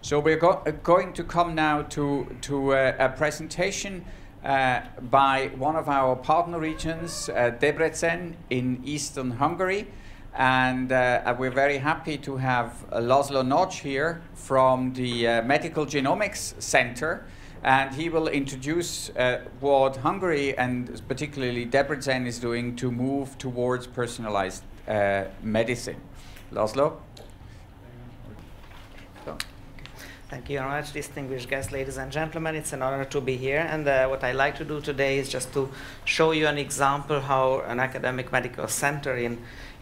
So we're going to come now to a presentation by one of our partner regions, Debrecen in eastern Hungary. And we're very happy to have László Nagy here from the Medical Genomics Center. And he will introduce what Hungary and particularly Debrecen is doing to move towards personalized medicine. László? Thank you very much, distinguished guests, ladies and gentlemen. It's an honor to be here. And what I'd like to do today is just to show you an example how an academic medical center in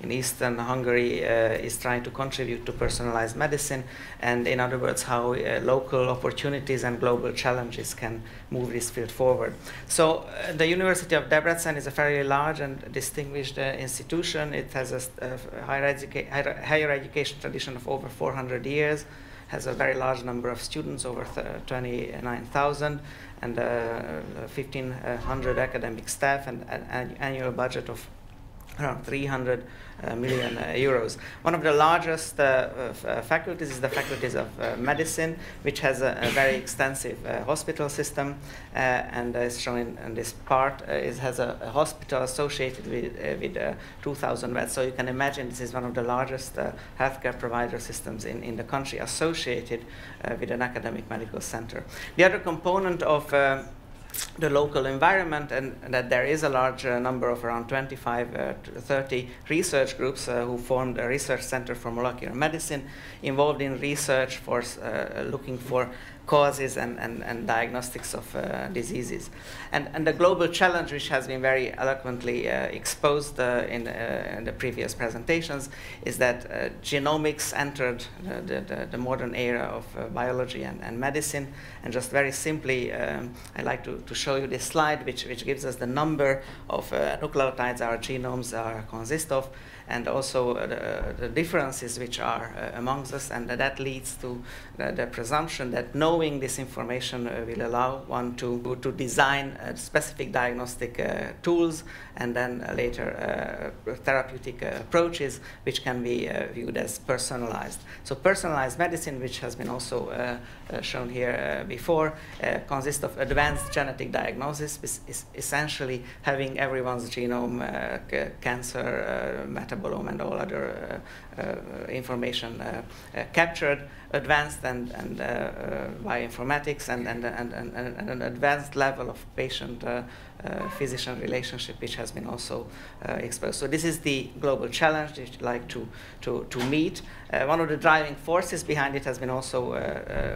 eastern Hungary is trying to contribute to personalized medicine, and in other words, how local opportunities and global challenges can move this field forward. So the University of Debrecen is a fairly large and distinguished institution. It has a higher education tradition of over 400 years, has a very large number of students, over 29,000, and 1,500 academic staff, and an annual budget of around 300 million euros. One of the largest faculties is the faculties of medicine, which has a very extensive hospital system, and as shown in this part, it has a hospital associated with 2,000 beds. So you can imagine this is one of the largest healthcare provider systems in the country, associated with an academic medical center. The other component of the local environment, and that there is a large number of around 25 to 30 research groups who formed a research center for molecular medicine, involved in research for looking for causes and diagnostics of diseases. And the global challenge, which has been very eloquently exposed in the previous presentations, is that genomics entered the modern era of biology and medicine. And just very simply, I'd like to show you this slide, which gives us the number of nucleotides our genomes consist of, and also the differences which are amongst us, and that leads to the presumption that knowing this information will allow one to design specific diagnostic tools, and then later therapeutic approaches which can be viewed as personalized. So personalized medicine, which has been also shown here before, consists of advanced genetic diagnosis, is essentially having everyone's genome, cancer, metabolome, and all other information captured, advanced and bioinformatics, and an advanced level of patient-physician relationship, which has been also exposed. So this is the global challenge that we'd like to meet. One of the driving forces behind it has been also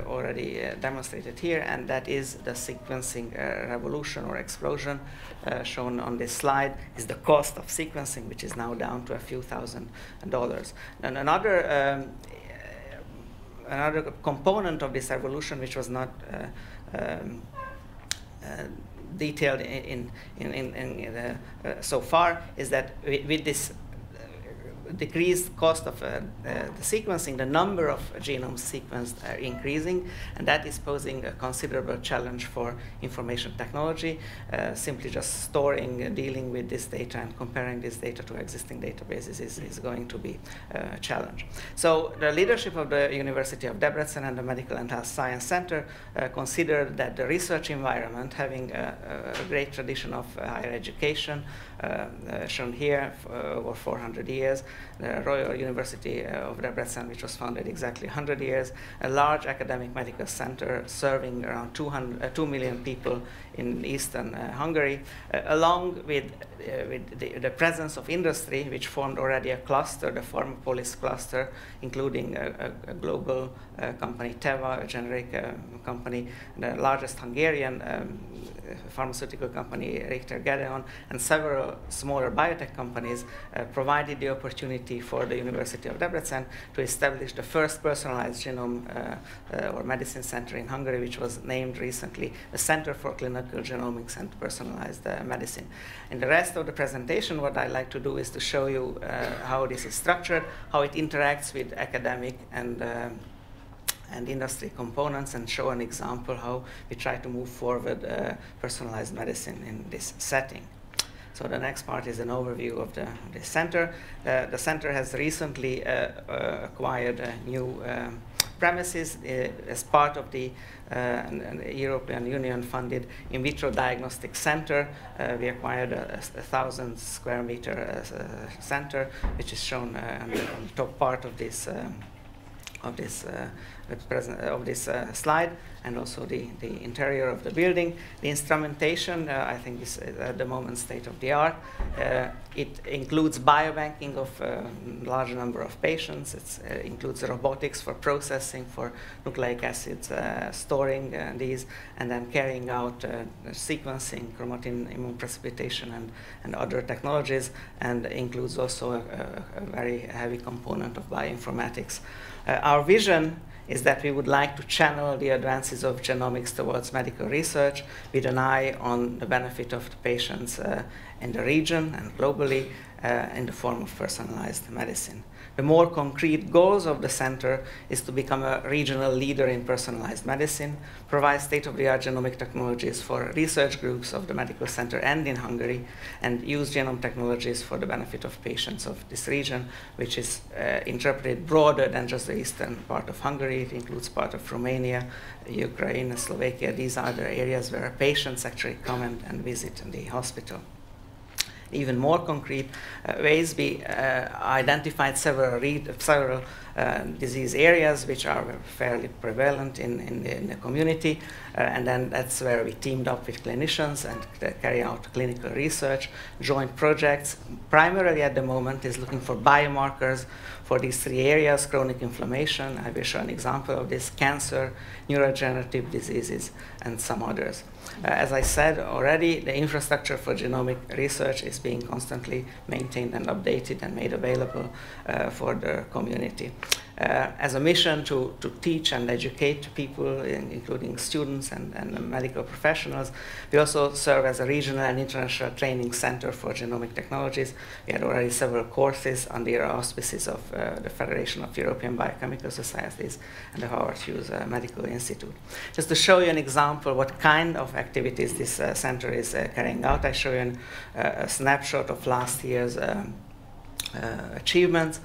already demonstrated here, and that is the sequencing revolution or explosion. Shown on this slide is the cost of sequencing, which is now down to a few $1,000s. And another component of this evolution, which was not detailed so far, is that with this decreased cost of the sequencing, the number of genomes sequenced are increasing, and that is posing a considerable challenge for information technology. Simply just storing, dealing with this data, and comparing this data to existing databases is going to be a challenge. So the leadership of the University of Debrecen and the Medical and Health Science Center considered that the research environment, having a great tradition of higher education, shown here for over 400 years, the Royal University of Debrecen, which was founded exactly 100 years, a large academic medical center serving around 2 million people in eastern Hungary, along with the presence of industry, which formed already a cluster, the Pharmapolis cluster, including a global company, Teva, a generic company, the largest Hungarian pharmaceutical company, Richter Gedeon, and several smaller biotech companies provided the opportunity for the University of Debrecen to establish the first personalized genome or medicine center in Hungary, which was named recently the Center for Clinical Genomics and Personalized Medicine. In the rest of the presentation, what I'd like to do is to show you how this is structured, how it interacts with academic and industry components, and show an example how we try to move forward personalized medicine in this setting. So the next part is an overview of the center. The center has recently acquired a new premises, as part of the European Union-funded in vitro diagnostic center, we acquired a 1,000 square meter center, which is shown on the top part of this slide, and also the interior of the building. The instrumentation, I think, is at the moment state of the art. It includes biobanking of a large number of patients. It includes robotics for processing, for nucleic acids, storing these, and then carrying out sequencing, chromatin immunoprecipitation, and other technologies, and includes also a very heavy component of bioinformatics. Our vision is that we would like to channel the advances of genomics towards medical research with an eye on the benefit of the patients in the region and globally in the form of personalized medicine. The more concrete goals of the center is to become a regional leader in personalized medicine, provide state-of-the-art genomic technologies for research groups of the medical center and in Hungary, and use genome technologies for the benefit of patients of this region, which is interpreted broader than just the eastern part of Hungary. It includes part of Romania, Ukraine, Slovakia. These are the areas where patients actually come and visit the hospital. Even more concrete ways, we identified several disease areas which are fairly prevalent in the community, and then that's where we teamed up with clinicians and carry out clinical research. Joint projects primarily at the moment is looking for biomarkers for these three areas: chronic inflammation, I will show an example of this, cancer, neurodegenerative diseases, and some others. As I said already, the infrastructure for genomic research is being constantly maintained and updated and made available for the community. As a mission to teach and educate people, including students and medical professionals, we also serve as a regional and international training center for genomic technologies. We had already several courses under the auspices of the Federation of European Biochemical Societies and the Howard Hughes Medical Institute. Just to show you an example what kind of activities this center is carrying out, I show you a snapshot of last year's achievements.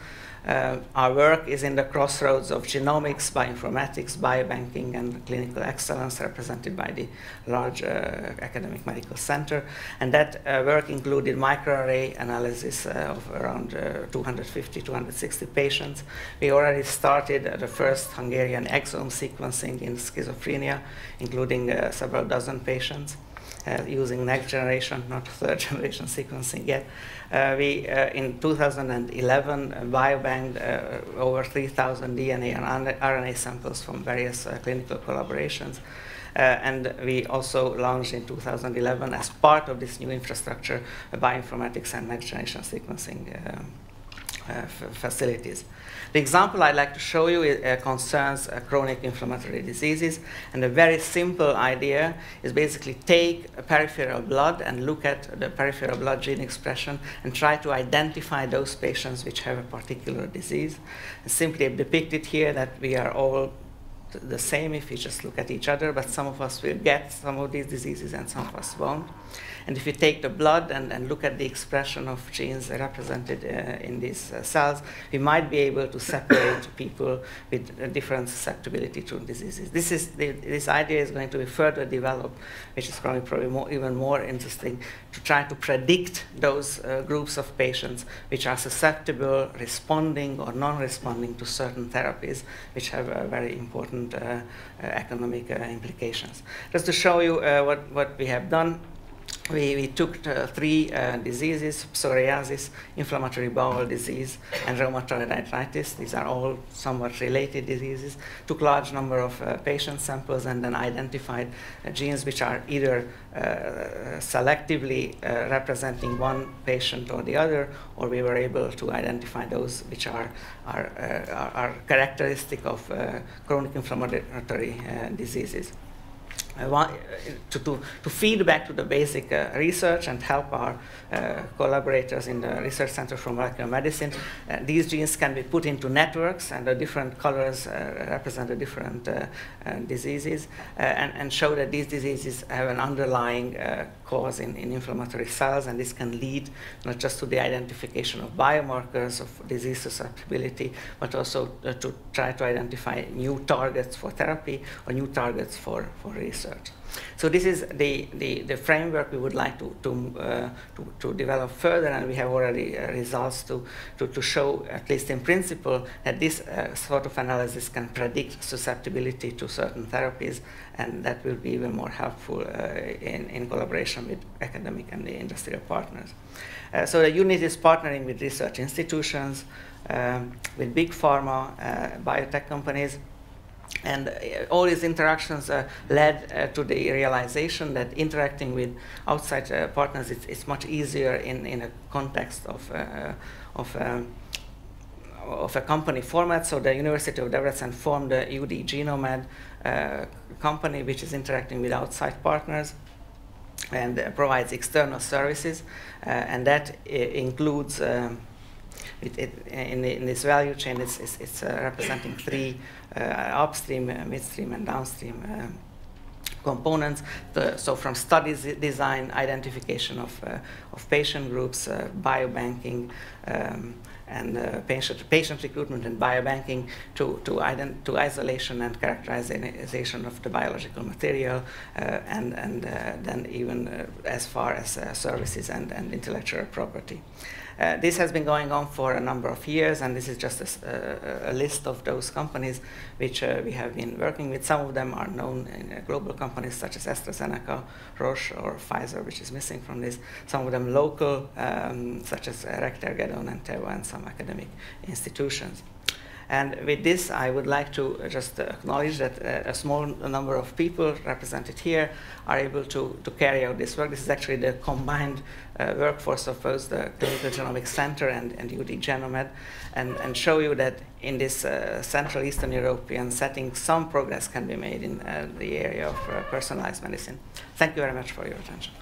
Our work is in the crossroads of genomics, bioinformatics, biobanking, and clinical excellence, represented by the large academic medical center. And that work included microarray analysis of around 250, 260 patients. We already started the first Hungarian exome sequencing in schizophrenia, including several dozen patients. Using next generation, not third generation sequencing yet. We, in 2011, biobanked over 3,000 DNA and RNA samples from various clinical collaborations. And we also launched in 2011, as part of this new infrastructure, bioinformatics and next generation sequencing facilities. The example I'd like to show you concerns chronic inflammatory diseases, and the very simple idea is basically take a peripheral blood and look at the peripheral blood gene expression and try to identify those patients which have a particular disease. And simply depicted here that we are all the same if we just look at each other, but some of us will get some of these diseases and some of us won't. And if you take the blood and look at the expression of genes represented in these cells, we might be able to separate people with different susceptibility to diseases. This idea is going to be further developed, which is probably even more interesting, to try to predict those groups of patients which are susceptible, responding or non-responding to certain therapies, which have very important economic implications. Just to show you what we have done, we took three diseases: psoriasis, inflammatory bowel disease, and rheumatoid arthritis. These are all somewhat related diseases. Took a large number of patient samples and then identified genes which are either selectively representing one patient or the other, or we were able to identify those which are characteristic of chronic inflammatory diseases. To feed back to the basic research and help our collaborators in the Research Center for Molecular Medicine, these genes can be put into networks, and the different colors represent the different diseases, and show that these diseases have an underlying cause in inflammatory cells, and this can lead not just to the identification of biomarkers of disease susceptibility, but also to try to identify new targets for therapy or new targets for research. So this is the framework we would like to develop further, and we have already results to show, at least in principle, that this sort of analysis can predict susceptibility to certain therapies, and that will be even more helpful in collaboration with academic and the industrial partners. So the unit is partnering with research institutions, with big pharma, biotech companies, and all these interactions led to the realization that interacting with outside partners is much easier in a context of a company format. So the University of Debrecen formed the UD Genomed company, which is interacting with outside partners and provides external services, and that includes in this value chain, it's representing three upstream, midstream, and downstream components. So from studies design, identification of patient groups, biobanking, and patient recruitment and biobanking to isolation and characterization of the biological material, and then even as far as services and intellectual property. This has been going on for a number of years, and this is just a list of those companies which we have been working with. Some of them are known in global companies such as AstraZeneca, Roche, or Pfizer, which is missing from this. Some of them local, such as Rector, Gedon, and Teva, and some academic institutions. And with this, I would like to just acknowledge that a small number of people represented here are able to carry out this work. This is actually the combined workforce of both the Clinical Genomics Center and UD Genomed, and show you that in this Central Eastern European setting, some progress can be made in the area of personalized medicine. Thank you very much for your attention.